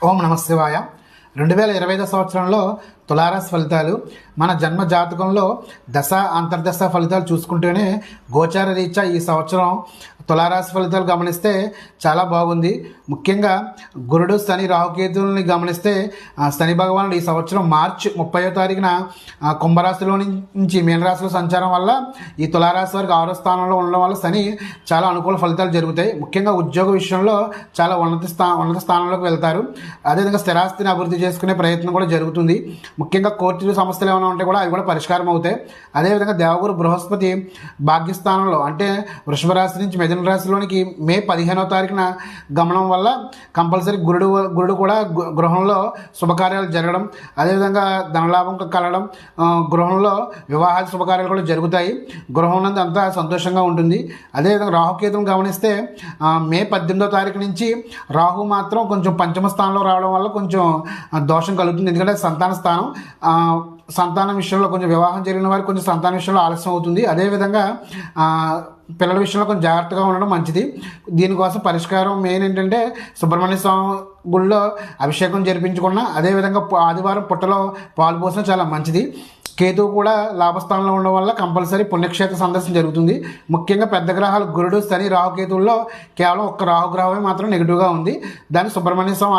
ఓం నమ శివాయ. 2025 సంవత్సరంలో తులారాశి ఫలితాలు మన జన్మ జాతకంలో దశ అంతర్దశ ఫలితాలు చూసుకుంటేనే గోచార రీత్యా ఈ సంవత్సరం తులారాశి ఫలితాలు గమనిస్తే చాలా బాగుంది. ముఖ్యంగా గురుడు శని రాహుకేతువుల్ని గమనిస్తే శని భగవానుడు ఈ సంవత్సరం మార్చి 30వ తారీఖున కుంభరాశిలో నుంచి మీనరాశిలో సంచారం వల్ల ఈ తులారాశి వారికి 6వ స్థానంలో ఉండడం వల్ల శని చాలా అనుకూల ఫలితాలు జరుగుతాయి. ముఖ్యంగా ఉద్యోగ విషయంలో చాలా ఉన్నత స్థానంలోకి వెళ్తారు. అదేవిధంగా స్థిరాస్తిని అభివృద్ధి చేసుకునే ప్రయత్నం కూడా జరుగుతుంది. ముఖ్యంగా కోర్టు సమస్యలు ఏమైనా ఉంటే కూడా అవి కూడా పరిష్కారం అవుతాయి. అదేవిధంగా దేవగురు బృహస్పతి భాగ్యస్థానంలో అంటే వృషభ రాశి నుంచి మిథున రాశిలోనికి మే 15వ తారీఖున గమనం వల్ల కంపల్సరీ గురుడు కూడా గృహంలో శుభకార్యాలు జరగడం, అదేవిధంగా ధనలాభం కలగడం, గృహంలో వివాహాది శుభకార్యాలు కూడా జరుగుతాయి. గృహం నందు అంతా సంతోషంగా ఉంటుంది. అదేవిధంగా రాహుకేతులను గమనిస్తే మే 18వ తారీఖు నుంచి రాహు మాత్రం కొంచెం పంచమ స్థానంలో రావడం వల్ల కొంచెం దోషం కలుగుతుంది. ఎందుకంటే సంతాన స్థానం, సంతానం విషయంలో కొంచెం వివాహం జరిగిన వారికి కొంచెం సంతాన విషయంలో ఆలస్యం అవుతుంది. అదేవిధంగా పిల్లల విషయంలో కొంచెం జాగ్రత్తగా ఉండడం మంచిది. దీనికోసం పరిష్కారం మెయిన్ ఏంటంటే సుబ్రహ్మణ్య స్వామి గుళ్ళో అభిషేకం జరిపించుకున్నా, అదేవిధంగా ఆదివారం పుట్టలో పాలు పోసినా చాలా మంచిది. కేతువు కూడా లాభస్థానంలో ఉండడం వల్ల కంపల్సరీ పుణ్యక్షేత్ర సందర్శన జరుగుతుంది. ముఖ్యంగా పెద్ద గ్రహాలు గురుడు శని రాహుకేతువుల్లో కేవలం ఒక్క రాహుగ్రహమే మాత్రం నెగిటివ్గా ఉంది. దాన్ని సుబ్రహ్మణ్య స్వామి